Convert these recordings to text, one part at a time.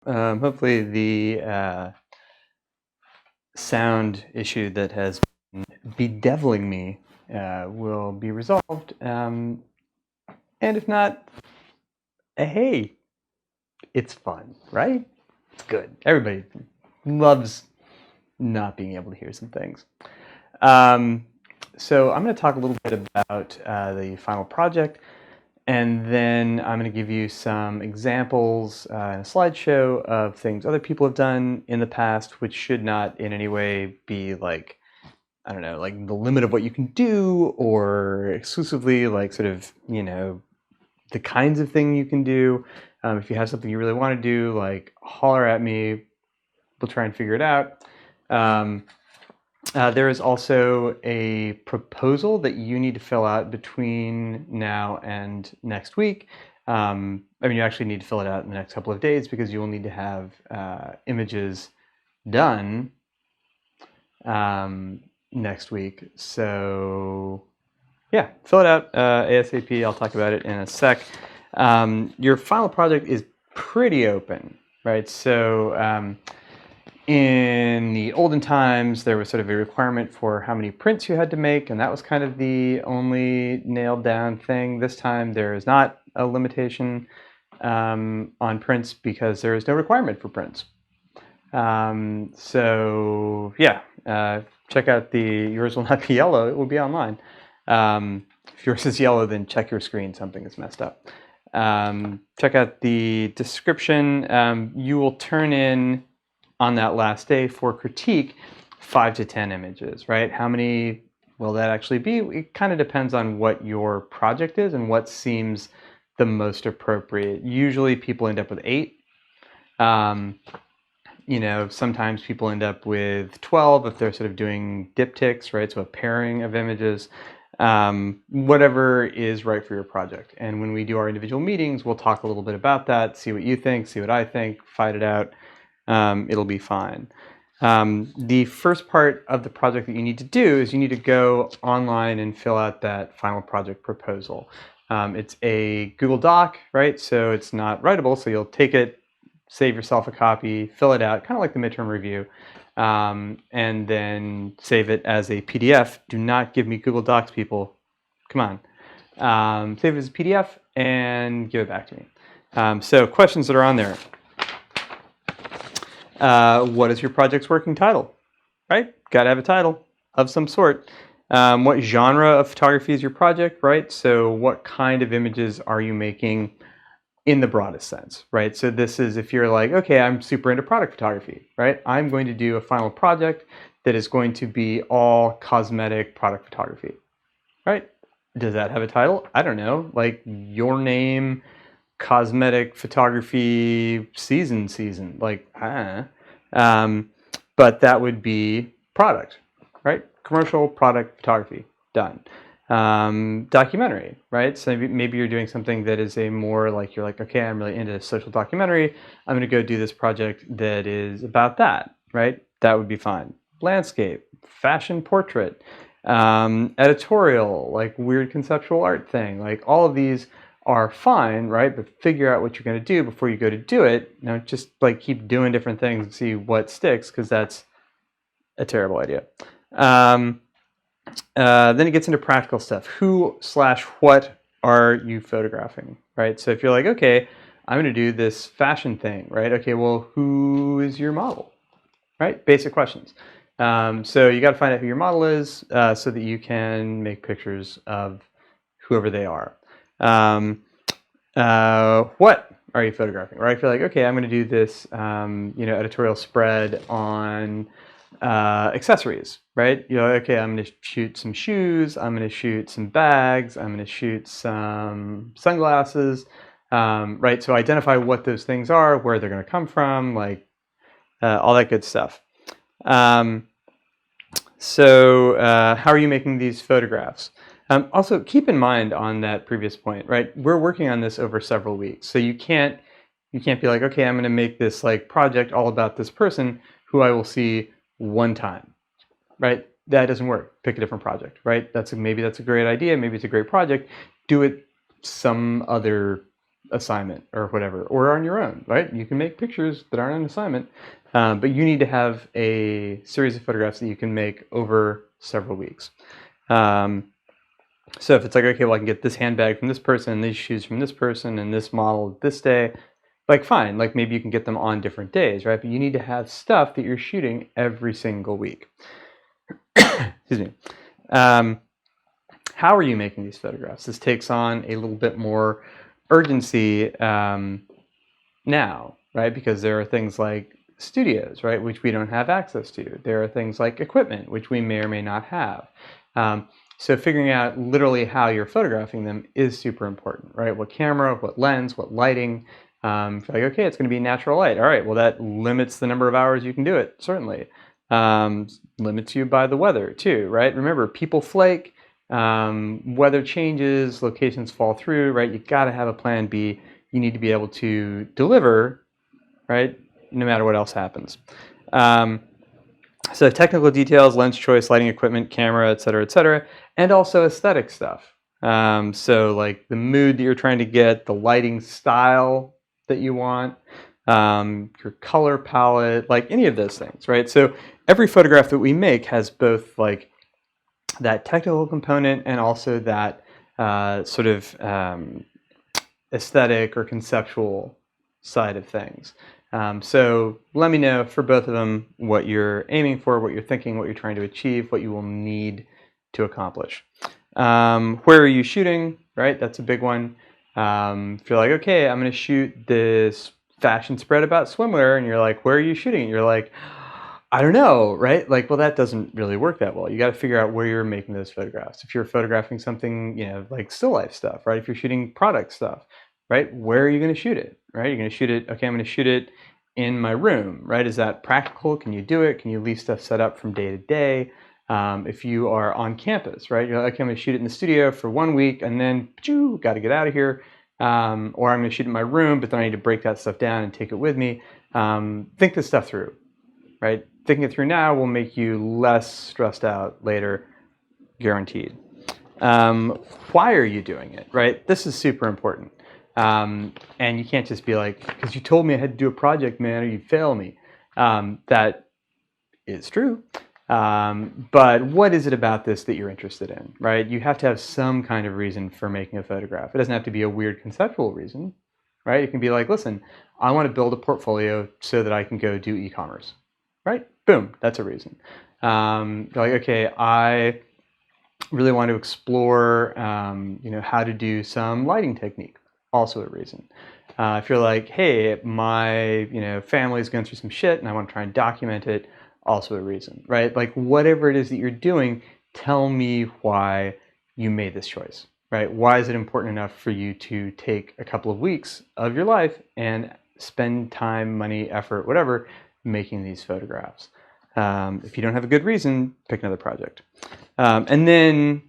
Hopefully the sound issue that has been bedeviling me will be resolved. And if not, hey, it's fun, right? It's good. Everybody loves not being able to hear some things. So I'm going to talk a little bit about the final project, and then I'm going to give you some examples in a slideshow of things other people have done in the past, which should not in any way be like, I don't know, like the limit of what you can do, or exclusively like sort of, the kinds of thing you can do. If you have something you really want to do, like holler at me, we'll try and figure it out. There is also a proposal that you need to fill out between now and next week. You actually need to fill it out in the next couple of days because you will need to have images done next week. So yeah, fill it out ASAP. I'll talk about it in a sec. Your final project is pretty open, right? So in the olden times, there was sort of a requirement for how many prints you had to make, and that was kind of the only nailed down thing. This time, there is not a limitation on prints because there is no requirement for prints. So yeah, check out yours will not be yellow, it will be online. If yours is yellow, then check your screen, something is messed up. Check out the description. You will turn in on that last day for critique 5 to 10 images, right? How many will that actually be? It kind of depends on what your project is and what seems the most appropriate. Usually people end up with 8. Sometimes people end up with 12 if they're sort of doing diptychs, right? So a pairing of images, whatever is right for your project. And when we do our individual meetings, we'll talk a little bit about that, see what you think, see what I think, fight it out. It'll be fine. The first part of the project that you need to do is you need to go online and fill out that final project proposal. It's a Google Doc, right? So it's not writable, so you'll take it, save yourself a copy, fill it out, kind of like the midterm review, and then save it as a PDF. Do not give me Google Docs, people. Come on. Save it as a PDF and give it back to me. So questions that are on there. What is your project's working title? Right? Got to have a title of some sort. What genre of photography is your project, right? So what kind of images are you making in the broadest sense, right? So this is if you're like, okay, I'm super into product photography, right? I'm going to do a final project that is going to be all cosmetic product photography, right? Does that have a title? I don't know, like your name, cosmetic photography season, like, but that would be product, right? Commercial product photography, done. Documentary, right? So maybe you're doing something that is a more like, you're like, okay, I'm really into social documentary. I'm going to go do this project that is about that, right? That would be fine. Landscape, fashion portrait, editorial, like weird conceptual art thing, like all of these are fine, right? But figure out what you're going to do before you go to do it. Just like keep doing different things and see what sticks, because that's a terrible idea. Then it gets into practical stuff. Who/what are you photographing, right? So if you're like, okay, I'm going to do this fashion thing, right? Okay, well, who is your model, right? Basic questions. So you got to find out who your model is so that you can make pictures of whoever they are. What are you photographing, right? If you're like, okay, I'm going to do this, editorial spread on accessories, right? You're like, okay, I'm going to shoot some shoes, I'm going to shoot some bags, I'm going to shoot some sunglasses, right? So identify what those things are, where they're going to come from, like all that good stuff. So how are you making these photographs? Also, keep in mind on that previous point, right? We're working on this over several weeks, so you can't be like, okay, I'm going to make this like project all about this person who I will see one time, right? That doesn't work. Pick a different project, right? Maybe that's a great idea. Maybe it's a great project. Do it some other assignment or whatever, or on your own, right? You can make pictures that aren't an assignment, but you need to have a series of photographs that you can make over several weeks. So if it's like, okay, well, I can get this handbag from this person, these shoes from this person, and this model this day, like fine, like maybe you can get them on different days, right? But you need to have stuff that you're shooting every single week. Excuse me. How are you making these photographs? This takes on a little bit more urgency now, right? Because there are things like studios, right, which we don't have access to. There are things like equipment, which we may or may not have. So figuring out literally how you're photographing them is super important, right? What camera, what lens, what lighting. If you're like, okay, it's going to be natural light. All right, well, that limits the number of hours you can do it, certainly. Limits you by the weather, too, right? Remember, people flake, weather changes, locations fall through, right? You got to have a plan B. You need to be able to deliver, right, no matter what else happens. So technical details, lens choice, lighting equipment, camera, et cetera, and also aesthetic stuff. So like the mood that you're trying to get, the lighting style that you want, your color palette, like any of those things, right? So every photograph that we make has both like that technical component and also that sort of aesthetic or conceptual side of things. So let me know for both of them what you're aiming for, what you're thinking, what you're trying to achieve, what you will need to accomplish. Where are you shooting, right? That's a big one. If you're like, okay, I'm going to shoot this fashion spread about swimwear, and you're like, where are you shooting? And you're like, I don't know, right? Like, well, that doesn't really work that well. You got to figure out where you're making those photographs. If you're photographing something, you know, like still life stuff, right? If you're shooting product stuff, right? Where are you going to shoot it, right? You're going to shoot it, okay, I'm going to shoot it in my room, right? Is that practical? Can you do it? Can you leave stuff set up from day to day? If you are on campus, right? You're like, okay, I'm going to shoot it in the studio for 1 week and then, got to get out of here. Or I'm going to shoot it in my room, but then I need to break that stuff down and take it with me. Think this stuff through, right? Thinking it through now will make you less stressed out later, guaranteed. Why are you doing it, right? This is super important. And you can't just be like, because you told me I had to do a project, man, or you'd fail me. That is true. But what is it about this that you're interested in, right? You have to have some kind of reason for making a photograph. It doesn't have to be a weird conceptual reason, right? It can be like, listen, I want to build a portfolio so that I can go do e-commerce, right? Boom, that's a reason. You're like, okay, I really want to explore, how to do some lighting technique. Also a reason. If you're like, hey, my family's going through some shit and I want to try and document it, also a reason, right? Like whatever it is that you're doing, tell me why you made this choice, right? Why is it important enough for you to take a couple of weeks of your life and spend time, money, effort, whatever, making these photographs? If you don't have a good reason, pick another project. And then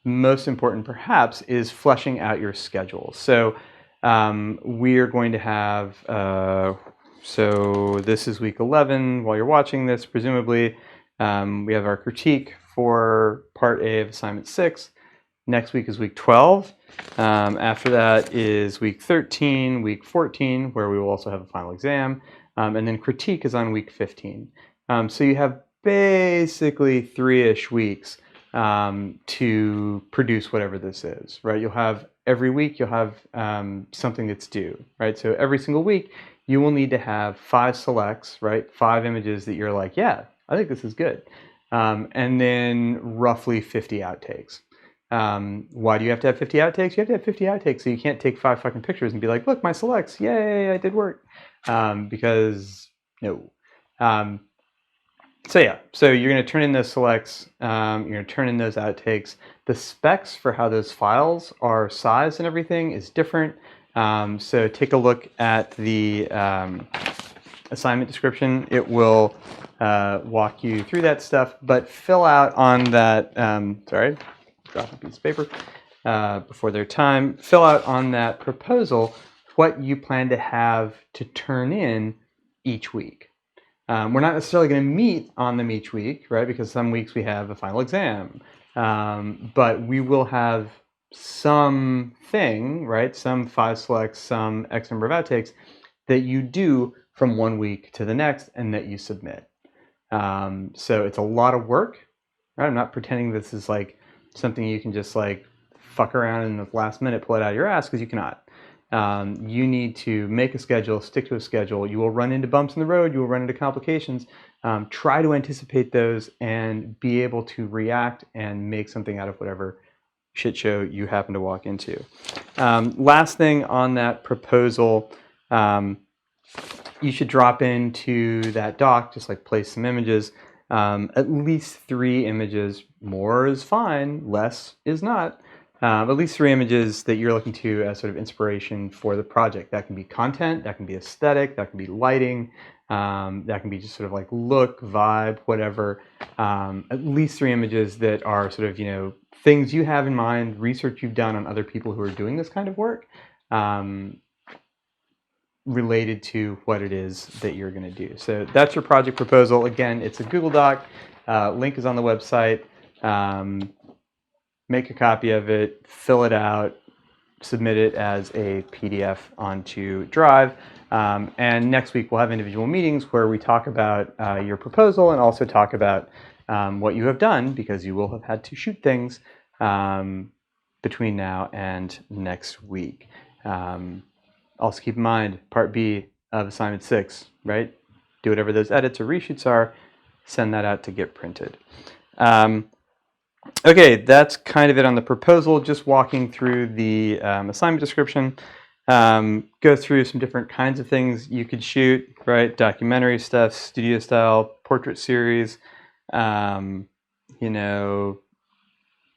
most important perhaps is fleshing out your schedule. So we're going to have, so this is week 11 while you're watching this, presumably. We have our critique for part A of assignment 6. Next week is week 12. After that is week 13, week 14, where we will also have a final exam. And then critique is on week 15. So you have basically 3-ish weeks to produce whatever this is, right? You'll have every week, you'll have something that's due, right? So every single week, you will need to have 5 selects, right? 5 images that you're like, yeah, I think this is good. And then roughly 50 outtakes. Why do you have to have 50 outtakes? You have to have 50 outtakes, so you can't take 5 fucking pictures and be like, look, my selects, yay, I did work. Because no. So you're going to turn in those selects, you're going to turn in those outtakes. The specs for how those files are sized and everything is different. So take a look at the assignment description. It will walk you through that stuff, but fill out on that, drop a piece of paper before their time. Fill out on that proposal what you plan to have to turn in each week. We're not necessarily going to meet on them each week, right? Because some weeks we have a final exam. But we will have something, right? Some 5 selects, some X number of outtakes that you do from 1 week to the next and that you submit. So it's a lot of work, right? I'm not pretending this is like something you can just like fuck around in the last minute, pull it out of your ass, because you cannot. You need to make a schedule, stick to a schedule. You will run into bumps in the road. You will run into complications. Try to anticipate those and be able to react and make something out of whatever shit show you happen to walk into. Last thing on that proposal, you should drop into that doc, just like place some images, at least 3 images. More is fine, less is not. At least 3 images that you're looking to as sort of inspiration for the project. That can be content, that can be aesthetic, that can be lighting, that can be just sort of like look, vibe, whatever. At least 3 images that are sort of, you know, things you have in mind, research you've done on other people who are doing this kind of work, related to what it is that you're going to do. So that's your project proposal. Again, it's a Google Doc. Link is on the website. Make a copy of it, fill it out, submit it as a PDF onto Drive. And next week we'll have individual meetings where we talk about your proposal and also talk about what you have done, because you will have had to shoot things between now and next week. Also keep in mind, Part B of Assignment 6, right? Do whatever those edits or reshoots are, send that out to get printed. Okay, that's kind of it on the proposal, just walking through the assignment description. Go through some different kinds of things you could shoot, right? Documentary stuff, studio style, portrait series, you know,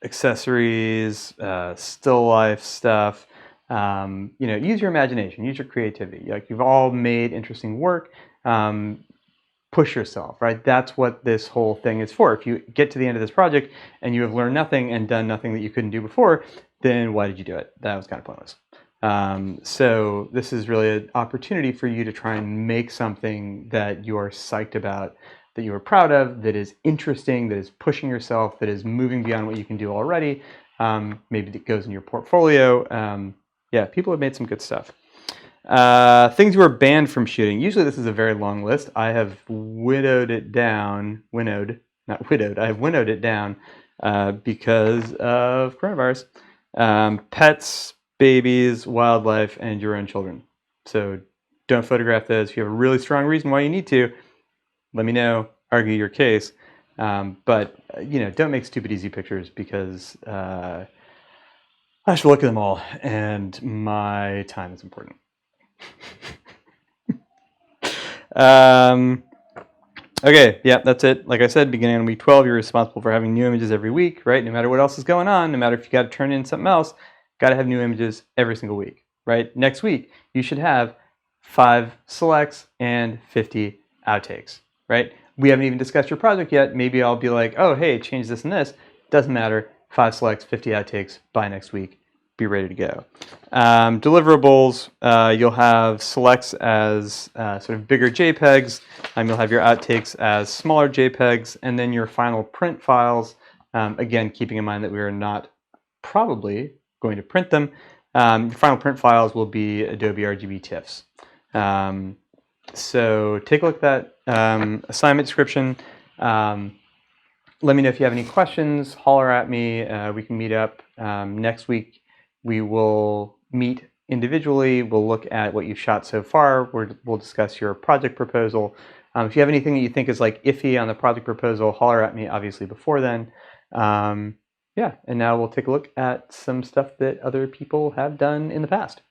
accessories, still life stuff. You know, use your imagination, use your creativity. Like, you've all made interesting work. Push yourself, right? That's what this whole thing is for. If you get to the end of this project and you have learned nothing and done nothing that you couldn't do before, then why did you do it? That was kind of pointless. So this is really an opportunity for you to try and make something that you're psyched about, that you are proud of, that is interesting, that is pushing yourself, that is moving beyond what you can do already. Maybe that goes in your portfolio. Yeah, people have made some good stuff. Things you were banned from shooting. Usually this is a very long list. I have winnowed it down. Not widowed. I have winnowed it down because of coronavirus. Pets, babies, wildlife, and your own children. So don't photograph those. If you have a really strong reason why you need to, let me know. Argue your case. But you know, don't make stupid easy pictures, because I should look at them all, and my time is important. Okay, yeah, that's it. Like I said, beginning on week 12, you're responsible for having new images every week, right? No matter what else is going on, no matter if you got to turn in something else, got to have new images every single week, right? Next week, you should have 5 selects and 50 outtakes, right? We haven't even discussed your project yet. Maybe I'll be like, oh, hey, change this and this. Doesn't matter. 5 selects, 50 outtakes by next week. Be ready to go. Deliverables, you'll have selects as sort of bigger JPEGs. You'll have your outtakes as smaller JPEGs, and then your final print files. Again, keeping in mind that we are not probably going to print them. Your final print files will be Adobe RGB TIFFs. So take a look at that assignment description. Let me know if you have any questions. Holler at me. We can meet up next week. We will meet individually. We'll look at what you've shot so far. We'll discuss your project proposal. If you have anything that you think is like iffy on the project proposal, holler at me, obviously, before then. Yeah, and now we'll take a look at some stuff that other people have done in the past.